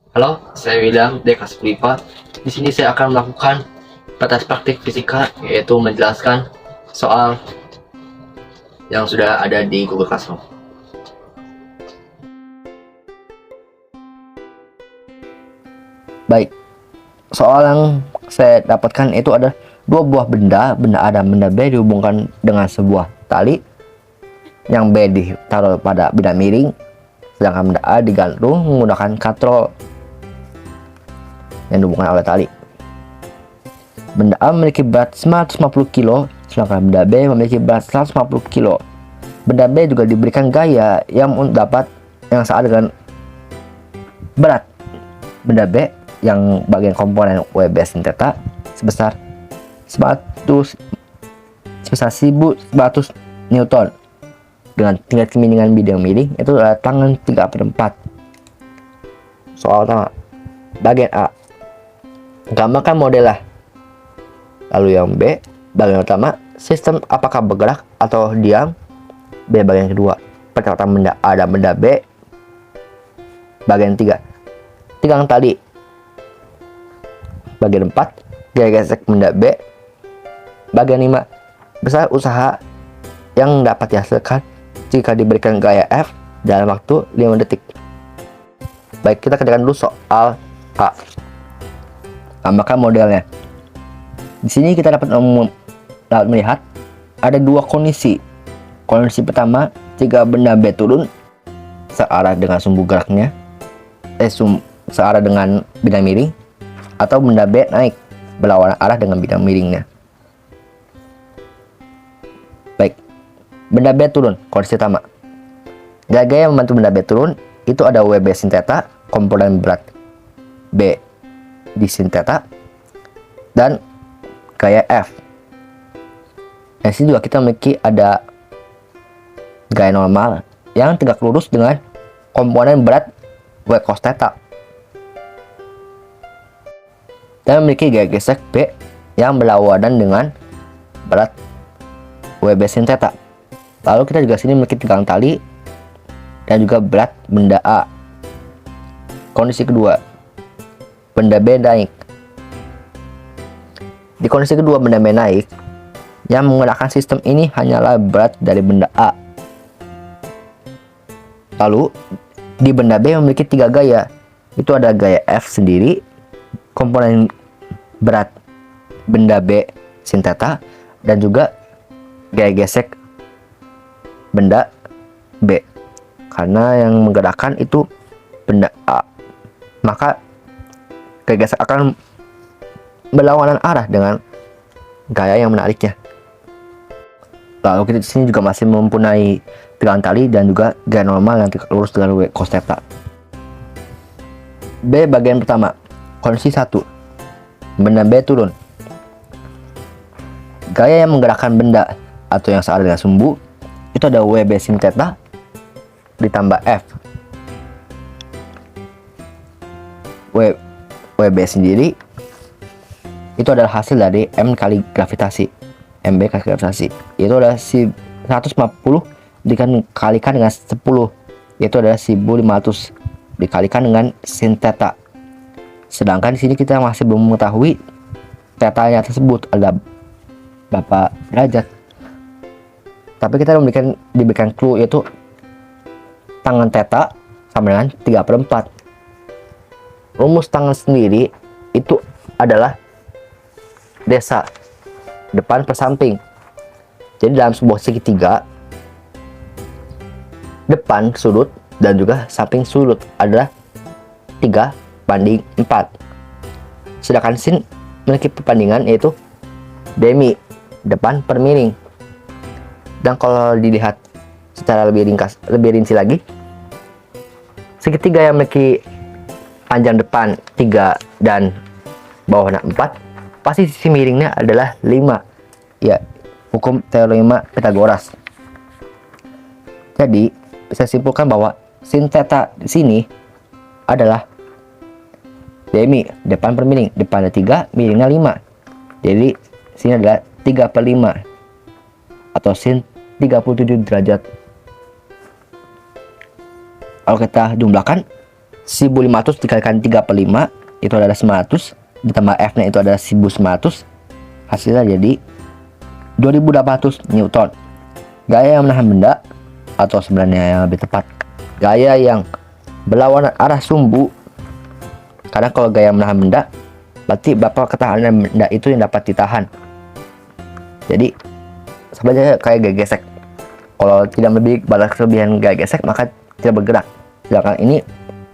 Halo, saya William dari kelas IPA. Di sini saya akan melakukan tes praktik fisika, yaitu menjelaskan soal yang sudah ada di Google Classroom. Baik, soal yang saya dapatkan itu ada dua buah benda A dan benda B dihubungkan dengan sebuah tali, yang B ditaruh pada bidang miring, sedangkan benda A digantung menggunakan katrol yang dihubungkan oleh tali. Benda A memiliki berat 950 kg, sedangkan benda B memiliki berat 150 kg. Benda B juga diberikan gaya yang dapat yang sama dengan berat benda B yang bagian komponen WB sin theta sebesar 1100 Newton dengan tingkat kemiringan bidang miring itu adalah tangan 3/4. Soal pertama, bagian A, gambarkan model lah. Lalu yang B, bagian utama, sistem apakah bergerak atau diam. B, bagian kedua, percepatan benda A dan benda B. Bagian 3, tigang tali. Bagian 4, gaya gesek benda B. Bagian 5, besar usaha yang dapat dihasilkan jika diberikan gaya F dalam waktu 5 detik. Baik, kita kerjakan dulu soal A. Gambarkan modelnya. Di sini kita dapat melihat ada dua kondisi. Kondisi pertama, jika benda B turun searah dengan sumbu geraknya, searah dengan bidang miring, atau benda B naik berlawanan arah dengan bidang miringnya. Baik, benda B turun, kondisi pertama. Gaya yang membantu benda B turun itu ada WB sin theta, komponen berat B di sin theta, dan gaya F. Di sini juga kita memiliki ada gaya normal yang tegak lurus dengan komponen berat W cos theta, dan memiliki gaya gesek B yang berlawanan dengan berat WB sin theta. Lalu kita juga sini memiliki tigang tali dan juga berat benda A. Kondisi kedua, benda B naik. Di kondisi kedua, benda B naik, yang menggerakkan sistem ini hanyalah berat dari benda A. Lalu di benda B memiliki tiga gaya. Itu ada gaya F sendiri, komponen berat benda B sin theta, dan juga gaya gesek benda B. Karena yang menggerakkan itu benda A, maka gaya gesek akan berlawanan arah dengan gaya yang menariknya. Lalu kita di sini juga masih mempunyai tigang tali dan juga gaya normal yang tegak lurus dengan W cos theta. B, bagian pertama, kondisi 1, benda B turun. Gaya yang menggerakkan benda atau yang searah dengan sumbu itu ada WB sin theta ditambah F. WB sendiri itu adalah hasil dari M kali gravitasi, MB kali gravitasi. Itu adalah 150 dikalikan dengan 10, yaitu adalah 1500 dikalikan dengan sin theta. Sedangkan di sini kita masih belum mengetahui tetanya tersebut ada berapa derajat. Tapi kita diberikan clue, yaitu tangan theta sama dengan 3/4. Rumus tangan sendiri itu adalah desa depan per samping. Jadi dalam sebuah segitiga, depan sudut dan juga samping sudut adalah 3/4. Sedangkan sin memiliki perbandingan, yaitu demi depan per miring. Dan kalau dilihat secara lebih ringkas, lebih rinci lagi, segitiga yang memiliki panjang depan 3 dan bawahnya 4, pasti sisi miringnya adalah 5. Ya, hukum teorema Pythagoras. Jadi bisa simpulkan bahwa sin theta di sini adalah demi depan per miring, depannya 3, miringnya 5. Jadi sini adalah 3/5 atau sin 37 derajat. Kalau kita jumlahkan, 1500 dikalikan 3/5 itu adalah 900, ditambah F nya itu adalah 1900, hasilnya jadi 2800 Newton. Gaya yang menahan benda, atau sebenarnya yang lebih tepat, gaya yang berlawanan arah sumbu. Karena kalau gaya menahan benda berarti berapa ketahanan benda itu yang dapat ditahan. Jadi sebenarnya kayak gaya gesek. Kalau tidak lebih balas kelebihan gaya gesek maka tidak bergerak. Sedangkan ini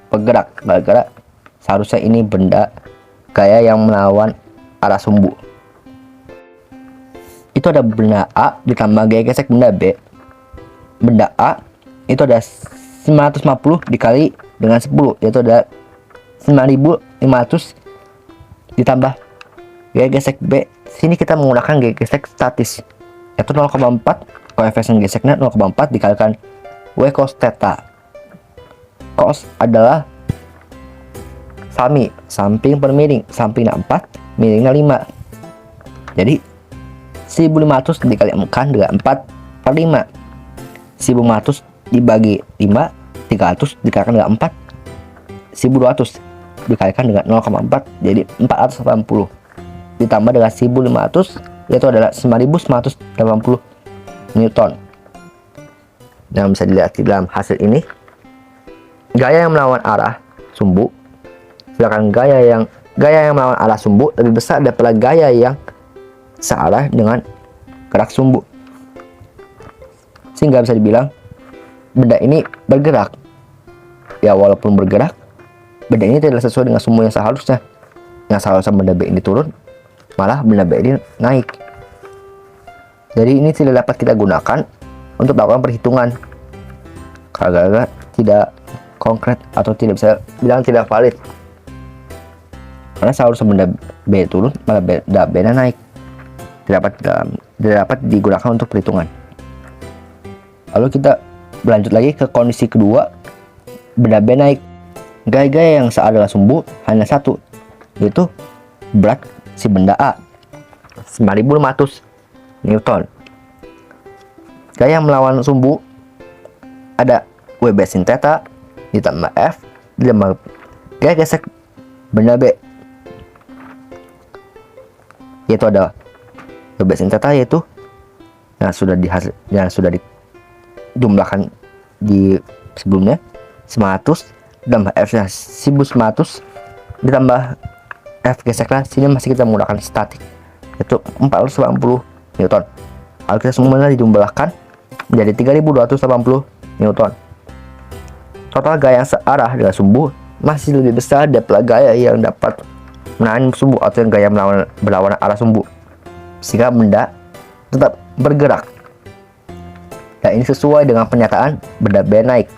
bergerak, gara-gara seharusnya ini benda gaya yang melawan arah sumbu. Itu ada benda A ditambah gaya gesek benda B. Benda A itu ada 950 dikali dengan 10, yaitu ada 9500 ditambah gaya gesek B. Sini kita menggunakan gaya gesek statis, yaitu 0,4, koefisien geseknya 0,4 dikalikan W cos theta. Cos adalah samping per miring, sampingnya 4, miringnya 5. Jadi 1500 dikalikan dengan 4/5. 1500 dibagi 5, 300 dikalikan dengan 4, 1200 dikalikan dengan 0,4, jadi 480 ditambah dengan 1500, yaitu adalah 9980 Newton. Yang bisa dilihat di dalam hasil ini, gaya yang melawan arah sumbu, sedangkan gaya yang melawan arah sumbu lebih besar daripada gaya yang searah dengan gerak sumbu, sehingga bisa dibilang benda ini bergerak. Ya, walaupun bergerak, benda ini tidak sesuai dengan sumbu yang seharusnya. Yang seharusnya benda B ini turun, malah benda B ini naik. Jadi ini tidak dapat kita gunakan untuk melakukan perhitungan, karena tidak konkret atau tidak bisa bilang tidak valid. Karena seharusnya benda B turun, malah benda B naik. Tidak dapat digunakan untuk perhitungan. Lalu kita berlanjut lagi ke kondisi kedua, benda B naik. Gaya-gaya yang searah dengan sumbu hanya satu, yaitu berat si benda A, 9500 Newton. Gaya yang melawan sumbu ada WB sin theta ditambah F ditambah gaya gesek benda B, yaitu ada WB sin theta, yaitu yang sudah dijumlahkan di sebelumnya 900 ditambah F nya 1900 ditambah F geseknya, sini masih kita menggunakan statik, yaitu 480 Newton. Kalau kita semuanya dijumlahkan menjadi 3280 Newton. Total gaya yang searah dengan sumbu masih lebih besar daripada gaya yang dapat menahan sumbu atau yang gaya berlawanan arah sumbu, sehingga benda tetap bergerak. Dan ini sesuai dengan pernyataan benda B naik.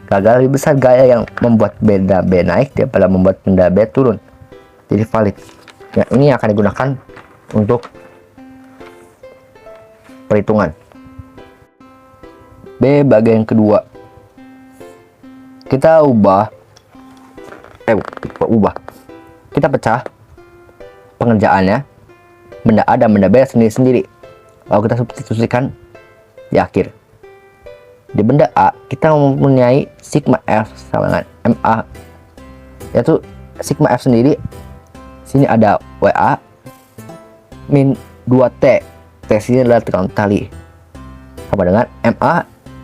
Gagal lebih besar gaya yang membuat benda B naik daripada membuat benda B turun. Jadi valid. Yang ini akan digunakan untuk perhitungan. B bagian kedua. Kita kita pecah pengerjaannya, benda A dan benda B sendiri-sendiri. Lalu kita substitusikan di akhir. Di benda A kita mempunyai sigma F sama dengan MA, yaitu sigma F sendiri. Sini ada WA min 2T. T sini adalah tegangan tali, sama dengan MA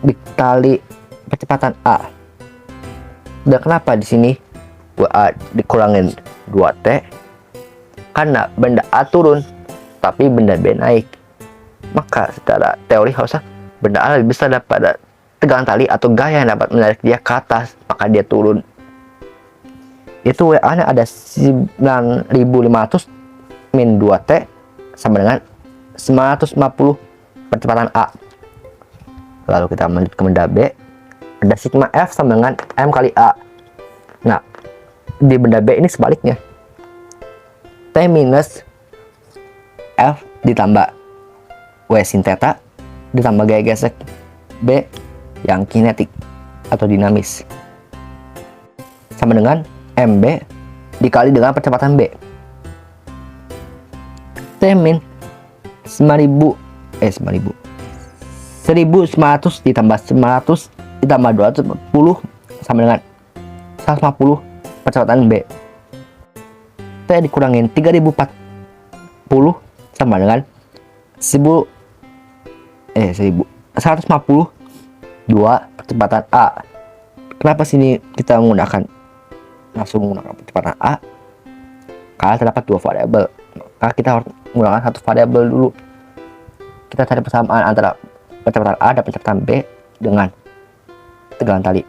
dikali percepatan A. Dan kenapa di sini WA dikurangin 2T? Karena benda A turun tapi benda B naik. Maka secara teori harusnya benda A lebih besar daripada tegangan tali atau gaya yang dapat menarik dia ke atas, maka dia turun. Itu WA nya ada 9500 min 2T sama dengan 950 percepatan A. Lalu kita lanjut ke benda B, ada sigma F sama dengan M kali A. Nah, di benda B ini sebaliknya, T minus F ditambah W sin theta ditambah gaya gesek B yang kinetik atau dinamis, sama dengan MB dikali dengan percepatan B. T min 1900 ditambah 900 ditambah 240 sama dengan 150 percepatan B. T dikurangin 3040 sama dengan 152 percepatan A. Kenapa sini kita langsung menggunakan percepatan A? Karena terdapat dua variabel, maka kita harus menggunakan satu variabel dulu. Kita cari persamaan antara percepatan A dan percepatan B dengan tegangan tali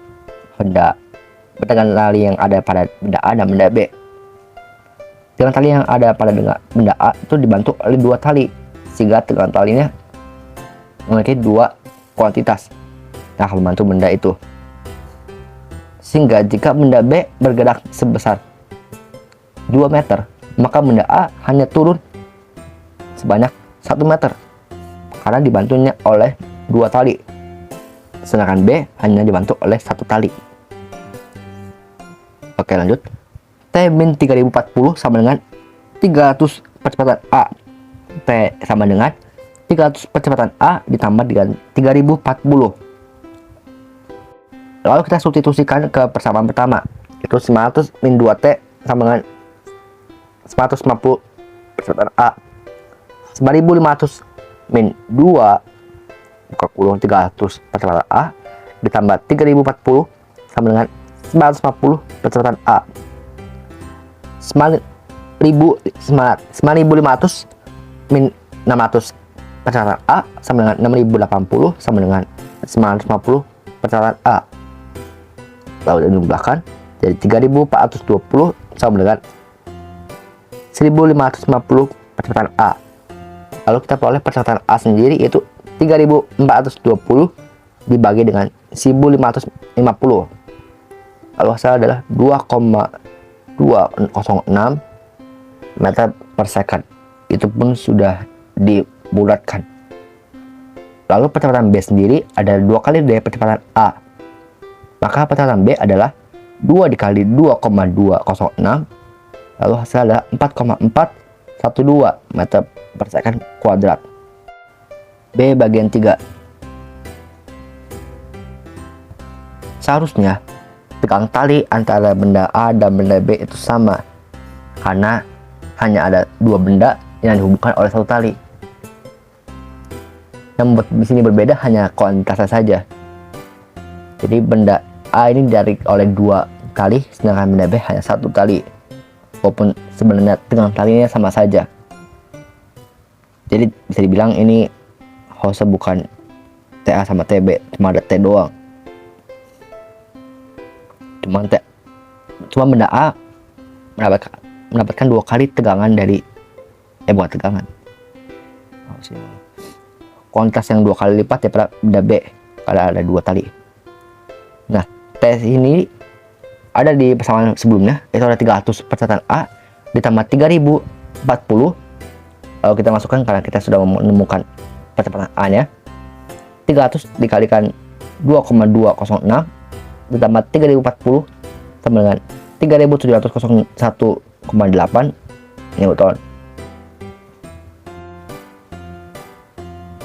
yang ada pada benda A dan benda B. Tegangan tali yang ada pada benda A itu dibantu oleh dua tali, sehingga tegangan talinya memiliki dua kuantitas yang akan membantu benda itu. Sehingga jika benda B bergerak sebesar 2 meter, maka benda A hanya turun sebanyak 1 meter karena dibantunya oleh dua tali, sedangkan B hanya dibantu oleh satu tali. Oke, lanjut. T min 3040 sama dengan 300 percepatan A. T sama dengan 300 percepatan A ditambah dengan 3040. Lalu kita substitusikan ke persamaan pertama, itu 900 min 2T sama dengan 150 percepatan A. 9500 min 2 buka kurung 300 percepatan A ditambah 3040 sama dengan 950 percepatan A. 9500 min 600 percepatan A sama dengan 6080 sama dengan 950 percepatan A. Lalu dijumlahkan jadi 3420 sama dengan 1550 percepatan A. Lalu kita peroleh percepatan A sendiri, yaitu 3420 dibagi dengan 1550. Lalu hasilnya adalah 2,206 meter per second. Itu pun sudah dibulatkan. Lalu percepatan B sendiri adalah 2 kali dari percepatan A. Maka percepatan B adalah 2 dikali 2,206. Lalu hasilnya adalah 4,412 meter per second kuadrat. B bagian 3. Seharusnya tegang tali antara benda A dan benda B itu sama, karena hanya ada dua benda yang dihubungkan oleh satu tali. Yang membuat di sini berbeda hanya kuantitasnya saja. Jadi benda A ini ditarik oleh dua tali, sedangkan benda B hanya satu tali. Walaupun sebenarnya tegangan talinya sama saja. Jadi bisa dibilang ini harusnya bukan TA sama TB, cuma ada T doang. Cuma benda A mendapatkan 2 kali tegangan dari bukan tegangan. Kuantitas yang 2 kali lipat daripada benda B karena ada 2 tali. Nah, T ini ada di persamaan sebelumnya, itu ada 300 percepatan A ditambah 3040. Lalu kita masukkan karena kita sudah menemukan percepatan A nya. 300 dikalikan 2,206 ditambah 3040 sama dengan 3701,8 Newton.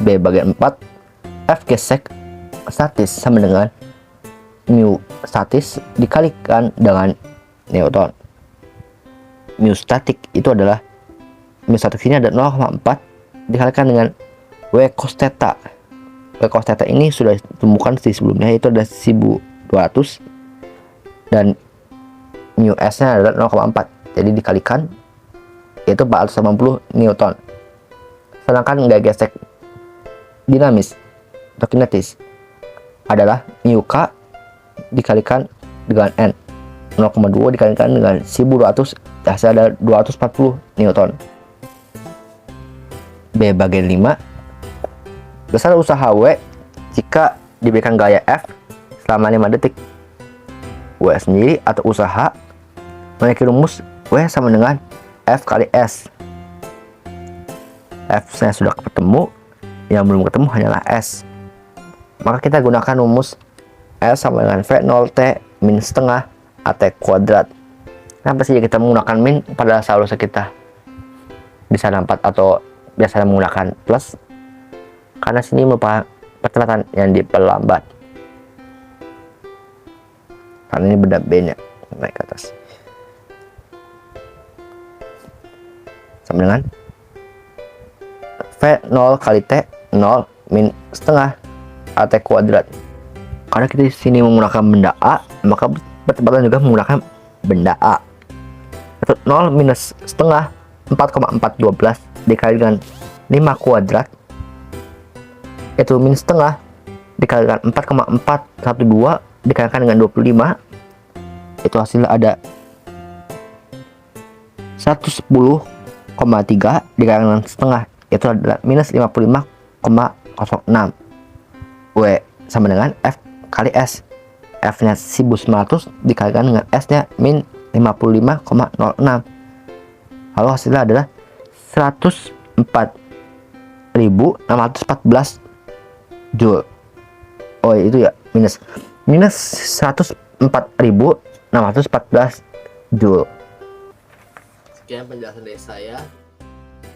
B bagian 4, F gesek statis sama dengan mu statis dikalikan dengan Newton. Mu statik itu adalah, mu statik ini ada 0,4 dikalikan dengan W cos theta. W cos theta ini sudah ditemukan di sebelumnya, yaitu ada 1200 dan mu S nya adalah 0,4, jadi dikalikan yaitu 480 Newton. Sedangkan gaya gesek dinamis atau kinetis adalah mu K dikalikan dengan N, 0,2 dikalikan dengan 1200, hasil ada 240 Newton. B bagian 5, besar usaha W jika diberikan gaya F selama 5 detik. W sendiri atau usaha memiliki rumus W sama dengan F kali S. F saya sudah ketemu, yang belum ketemu hanyalah S. Maka kita gunakan rumus S sama dengan V0T min setengah AT kuadrat. Kenapa sih kita menggunakan min pada seharusnya kita bisa 4 atau biasanya menggunakan plus? Karena sini merupakan percepatan yang diperlambat, karena ini benda B nya. naik ke atas sama dengan V0 kali T 0 min setengah AT kuadrat. Karena kita di sini menggunakan benda A, maka percepatan juga menggunakan benda A. 0 minus setengah 4,412 dikali dengan 5 kuadrat, itu min setengah dikalikan 4,412 dikalikan dengan 25, itu hasilnya ada 110,3 dikalikan dengan setengah, itu adalah minus 55,06. W sama dengan F kali S. F nya 1900 dikalikan dengan S nya min 55,06. Lalu hasilnya adalah 104.614 Joule. Oh itu ya, minus 104.614 Joule. Sekian penjelasan dari saya.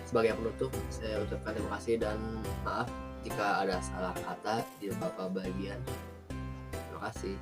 Sebagai penutup, saya ucapkan terima kasih dan maaf jika ada salah kata di beberapa bagian. Terima kasih.